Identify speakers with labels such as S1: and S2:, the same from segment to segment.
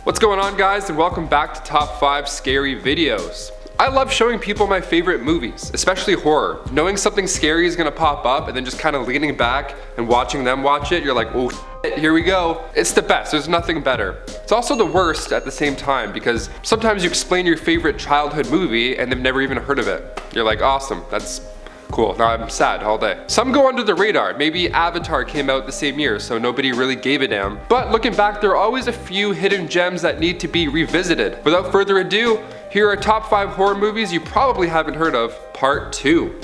S1: What's going on, guys, and welcome back to Top 5 Scary Videos. I love showing people my favorite movies, especially horror. Knowing something scary is gonna pop up and then just kind of leaning back and watching them watch it, you're like, oh shit, here we go. It's the best, there's nothing better. It's also the worst at the same time because sometimes you explain your favorite childhood movie and they've never even heard of it. You're like, awesome, that's cool, now I'm sad all day. Some go under the radar. Maybe Avatar came out the same year, so nobody really gave a damn. But looking back, there are always a few hidden gems that need to be revisited. Without further ado, here are top 5 horror movies you probably haven't heard of, part 2.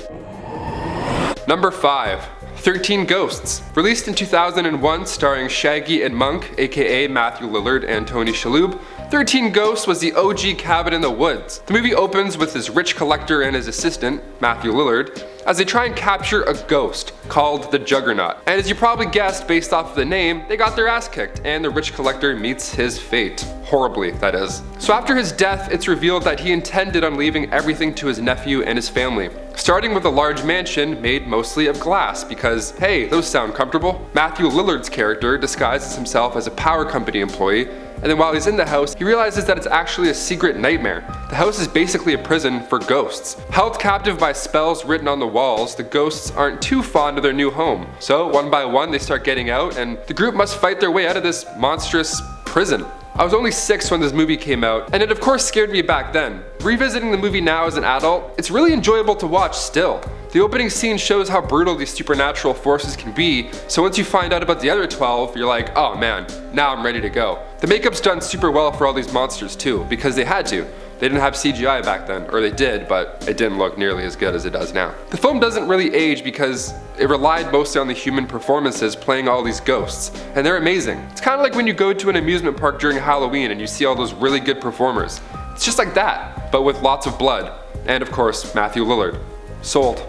S1: Number 5. 13 Ghosts. Released in 2001, starring Shaggy and Monk, aka Matthew Lillard and Tony Shalhoub, 13 Ghosts was the OG cabin in the woods. The movie opens with this rich collector and his assistant, Matthew Lillard, as they try and capture a ghost called the Juggernaut. And as you probably guessed based off of the name, they got their ass kicked and the rich collector meets his fate. Horribly, that is. So after his death, it's revealed that he intended on leaving everything to his nephew and his family. Starting with a large mansion made mostly of glass because, hey, those sound comfortable. Matthew Lillard's character disguises himself as a power company employee, and then while he's in the house, he realizes that it's actually a secret nightmare. The house is basically a prison for ghosts. Held captive by spells written on the walls, the ghosts aren't too fond of their new home. So one by one they start getting out, and the group must fight their way out of this monstrous prison. I was only 6 when this movie came out, and it of course scared me back then. Revisiting the movie now as an adult, it's really enjoyable to watch still. The opening scene shows how brutal these supernatural forces can be, so once you find out about the other 12, you're like, oh man, now I'm ready to go. The makeup's done super well for all these monsters too, because they had to. They didn't have CGI back then, or they did, but it didn't look nearly as good as it does now. The film doesn't really age because it relied mostly on the human performances playing all these ghosts, and they're amazing. It's kind of like when you go to an amusement park during Halloween and you see all those really good performers. It's just like that, but with lots of blood. And of course, Matthew Lillard. Sold.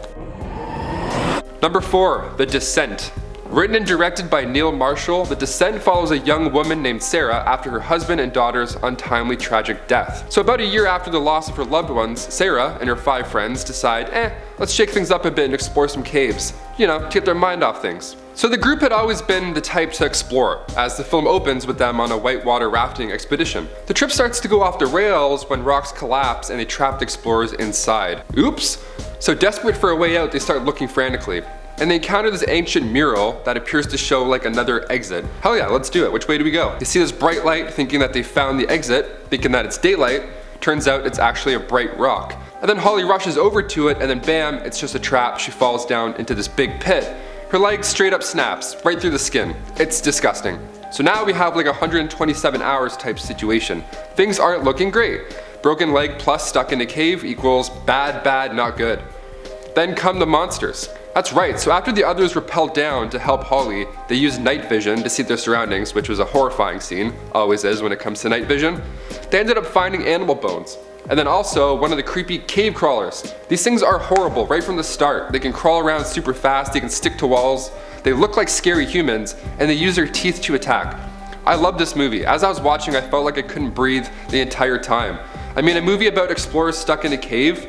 S1: Number 4, The Descent. Written and directed by Neil Marshall, The Descent follows a young woman named Sarah after her husband and daughter's untimely tragic death. So about a year after the loss of her loved ones, Sarah and her 5 friends decide, let's shake things up a bit and explore some caves. You know, to get their mind off things. So the group had always been the type to explore, as the film opens with them on a whitewater rafting expedition. The trip starts to go off the rails when rocks collapse and they trap the explorers inside. Oops! So desperate for a way out, they start looking frantically. And they encounter this ancient mural that appears to show like another exit. Hell yeah, let's do it. Which way do we go? They see this bright light thinking that they found the exit, thinking that it's daylight. Turns out it's actually a bright rock. And then Holly rushes over to it and then bam, it's just a trap. She falls down into this big pit. Her leg straight up snaps, right through the skin. It's disgusting. So now we have like a 127 hours type situation. Things aren't looking great. Broken leg plus stuck in a cave equals bad, bad, not good. Then come the monsters. That's right, so after the others rappelled down to help Holly, they used night vision to see their surroundings, which was a horrifying scene, always is when it comes to night vision. They ended up finding animal bones. And then also one of the creepy cave crawlers. These things are horrible right from the start. They can crawl around super fast, they can stick to walls, they look like scary humans, and they use their teeth to attack. I love this movie. As I was watching, I felt like I couldn't breathe the entire time. I mean, a movie about explorers stuck in a cave?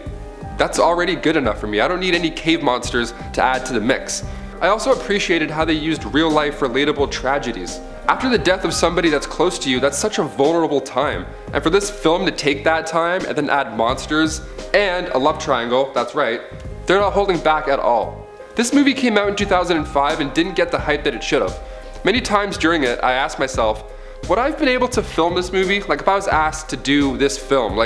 S1: That's already good enough for me. I don't need any cave monsters to add to the mix. I also appreciated how they used real life relatable tragedies. After the death of somebody that's close to you, that's such a vulnerable time. And for this film to take that time and then add monsters and a love triangle, that's right, they're not holding back at all. This movie came out in 2005 and didn't get the hype that it should have. Many times during it, I asked myself, would I have been able to film this movie? Like if I was asked to do this film,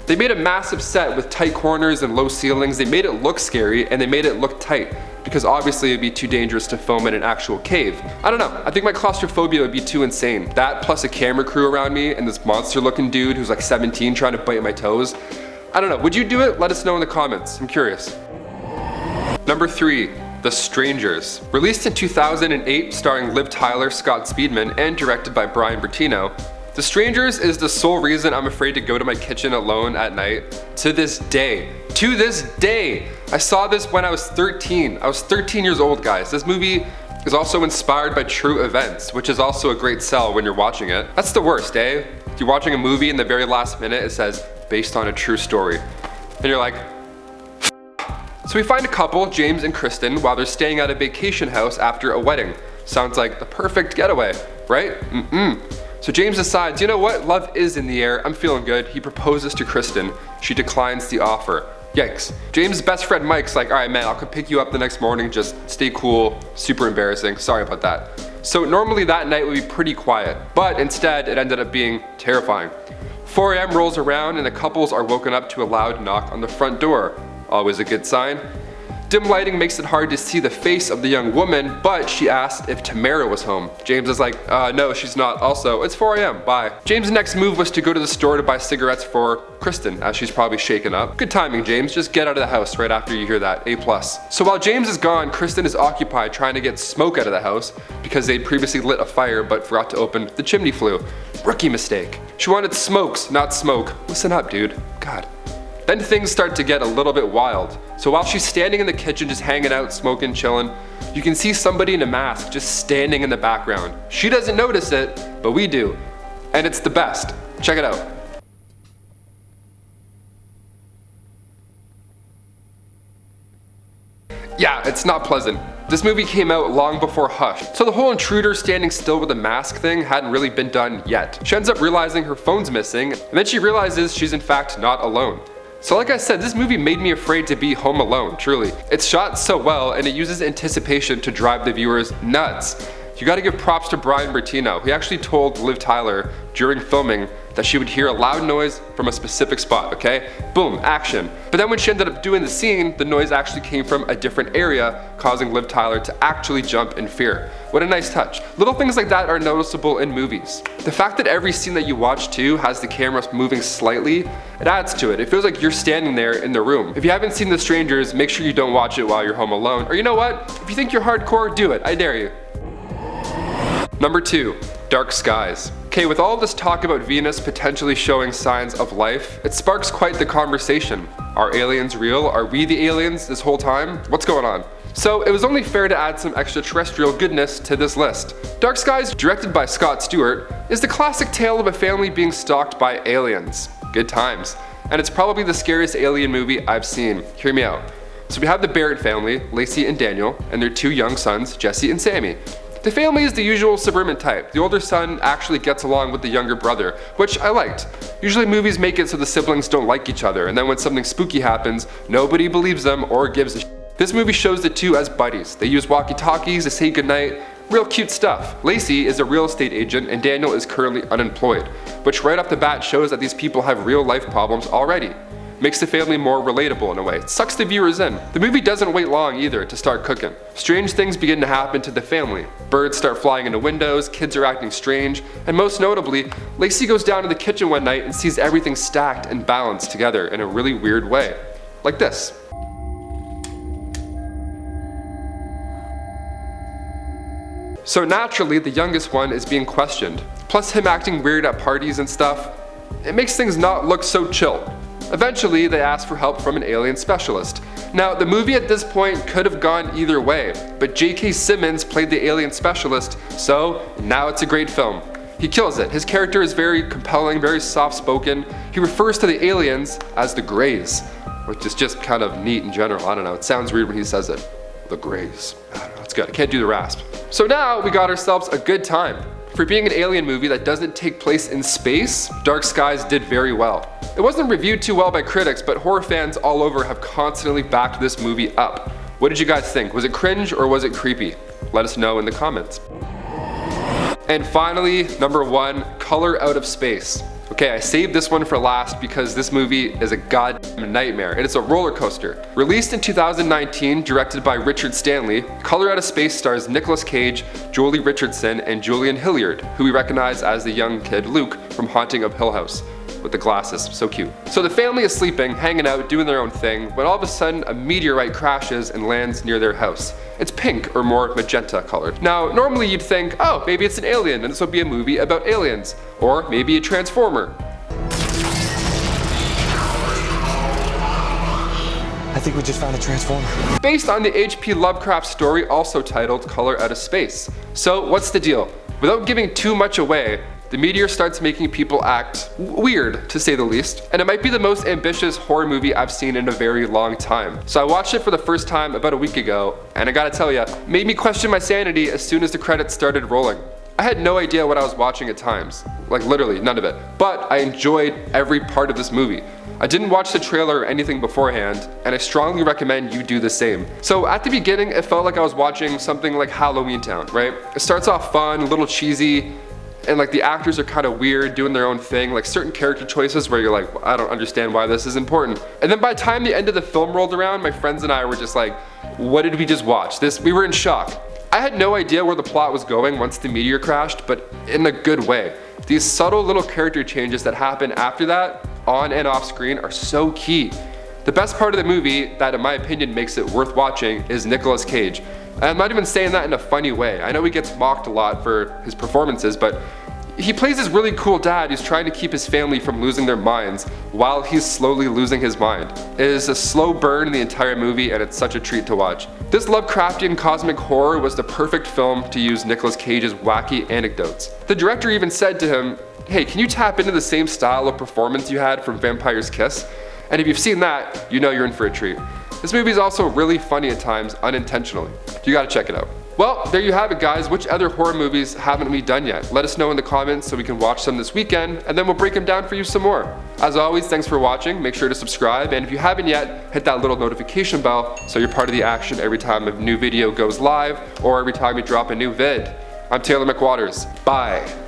S1: they made a massive set with tight corners and low ceilings. They made it look scary and they made it look tight because obviously it'd be too dangerous to film in an actual cave. I don't know, I think my claustrophobia would be too insane. That plus a camera crew around me and this monster looking dude who's like 17 trying to bite my toes. I don't know, would you do it? Let us know in the comments, I'm curious. Number 3, The Strangers. Released in 2008, starring Liv Tyler, Scott Speedman, and directed by Brian Bertino, The Strangers is the sole reason I'm afraid to go to my kitchen alone at night. To this day. To this day! I saw this when I was 13. I was 13 years old, guys. This movie is also inspired by true events, which is also a great sell when you're watching it. That's the worst, eh? You're watching a movie in the very last minute, it says, based on a true story. And you're like, so we find a couple, James and Kristen, while they're staying at a vacation house after a wedding. Sounds like the perfect getaway, right? So James decides, you know what, love is in the air, I'm feeling good. He proposes to Kristen. She declines the offer. Yikes. James' best friend Mike's like, alright man, I'll come pick you up the next morning, just stay cool, super embarrassing, sorry about that. So normally that night would be pretty quiet, but instead it ended up being terrifying. 4 a.m. rolls around and the couples are woken up to a loud knock on the front door. Always a good sign. Dim lighting makes it hard to see the face of the young woman, but she asked if Tamara was home. James is like, no, she's not. Also, it's 4 a.m. Bye. James' next move was to go to the store to buy cigarettes for Kristen, as she's probably shaken up. Good timing, James. Just get out of the house right after you hear that. A+. So while James is gone, Kristen is occupied trying to get smoke out of the house because they'd previously lit a fire but forgot to open the chimney flue. Rookie mistake. She wanted smokes, not smoke. Listen up, dude. God. Then things start to get a little bit wild. So while she's standing in the kitchen just hanging out, smoking, chilling, you can see somebody in a mask just standing in the background. She doesn't notice it, but we do. And it's the best. Check it out. Yeah, it's not pleasant. This movie came out long before Hush, so the whole intruder standing still with a mask thing hadn't really been done yet. She ends up realizing her phone's missing, and then she realizes she's in fact not alone. So like I said, this movie made me afraid to be home alone, truly. It's shot so well and it uses anticipation to drive the viewers nuts. You gotta give props to Brian Bertino. He actually told Liv Tyler during filming that she would hear a loud noise from a specific spot, okay? Boom, action. But then when she ended up doing the scene, the noise actually came from a different area, causing Liv Tyler to actually jump in fear. What a nice touch. Little things like that are noticeable in movies. The fact that every scene that you watch too has the camera moving slightly, it adds to it. It feels like you're standing there in the room. If you haven't seen The Strangers, make sure you don't watch it while you're home alone. Or you know what? If you think you're hardcore, do it. I dare you. Number 2, Dark Skies. Okay, with all this talk about Venus potentially showing signs of life, it sparks quite the conversation. Are aliens real? Are we the aliens this whole time? What's going on? So it was only fair to add some extraterrestrial goodness to this list. Dark Skies, directed by Scott Stewart, is the classic tale of a family being stalked by aliens. Good times. And it's probably the scariest alien movie I've seen. Hear me out. So we have the Barrett family, Lacey and Daniel, and their 2 young sons, Jesse and Sammy. The family is the usual suburban type. The older son actually gets along with the younger brother, which I liked. Usually movies make it so the siblings don't like each other, and then when something spooky happens, nobody believes them or gives a shit. This movie shows the 2 as buddies. They use walkie-talkies to say goodnight. Real cute stuff. Lacey is a real estate agent and Daniel is currently unemployed, which right off the bat shows that these people have real life problems already. Makes the family more relatable in a way. It sucks the viewers in. The movie doesn't wait long either to start cooking. Strange things begin to happen to the family. Birds start flying into windows, kids are acting strange, and most notably, Lacey goes down to the kitchen one night and sees everything stacked and balanced together in a really weird way. Like this. So naturally, the youngest one is being questioned. Plus him acting weird at parties and stuff, it makes things not look so chill. Eventually, they ask for help from an alien specialist. Now, the movie at this point could have gone either way, but J.K. Simmons played the alien specialist, so now it's a great film. He kills it. His character is very compelling, very soft-spoken. He refers to the aliens as the Greys, which is just kind of neat in general. I don't know, it sounds weird when he says it. The Greys. I don't know, it's good. I can't do the rasp. So now we got ourselves a good time. For being an alien movie that doesn't take place in space, Dark Skies did very well. It wasn't reviewed too well by critics, but horror fans all over have constantly backed this movie up. What did you guys think? Was it cringe or was it creepy? Let us know in the comments. And finally, number 1, Color Out of Space. Okay, I saved this one for last because this movie is a goddamn nightmare, and it's a roller coaster. Released in 2019, directed by Richard Stanley, Color Out of Space stars Nicolas Cage, Jolie Richardson, and Julian Hilliard, who we recognize as the young kid Luke from Haunting of Hill House, with the glasses, so cute. So the family is sleeping, hanging out, doing their own thing, when all of a sudden a meteorite crashes and lands near their house. It's pink or more magenta colored. Now, normally you'd think, oh, maybe it's an alien and this will be a movie about aliens. Or maybe a transformer.
S2: I think we just found a transformer.
S1: Based on the H.P. Lovecraft story also titled Color Out of Space. So what's the deal? Without giving too much away, the meteor starts making people act weird, to say the least, and it might be the most ambitious horror movie I've seen in a very long time. So I watched it for the first time about a week ago, and I gotta tell ya, made me question my sanity as soon as the credits started rolling. I had no idea what I was watching at times, like literally none of it, but I enjoyed every part of this movie. I didn't watch the trailer or anything beforehand, and I strongly recommend you do the same. So at the beginning, it felt like I was watching something like Halloween Town, right? It starts off fun, a little cheesy, and like the actors are kind of weird, doing their own thing, like certain character choices where you're like, I don't understand why this is important. And then by the time the end of the film rolled around, my friends and I were just like, what did we just watch? We were in shock. I had no idea where the plot was going once the meteor crashed, but in a good way. These subtle little character changes that happen after that, on and off screen, are so key. The best part of the movie, that in my opinion makes it worth watching, is Nicolas Cage. And I'm not even saying that in a funny way. I know he gets mocked a lot for his performances, but he plays this really cool dad who's trying to keep his family from losing their minds while he's slowly losing his mind. It is a slow burn in the entire movie, and it's such a treat to watch. This Lovecraftian cosmic horror was the perfect film to use Nicolas Cage's wacky anecdotes. The director even said to him, hey, can you tap into the same style of performance you had from Vampire's Kiss? And if you've seen that, you know you're in for a treat. This movie is also really funny at times, unintentionally. You gotta check it out. Well, there you have it, guys. Which other horror movies haven't we done yet? Let us know in the comments so we can watch them this weekend, and then we'll break them down for you some more. As always, thanks for watching. Make sure to subscribe, and if you haven't yet, hit that little notification bell so you're part of the action every time a new video goes live or every time we drop a new vid. I'm Taylor McWaters. Bye.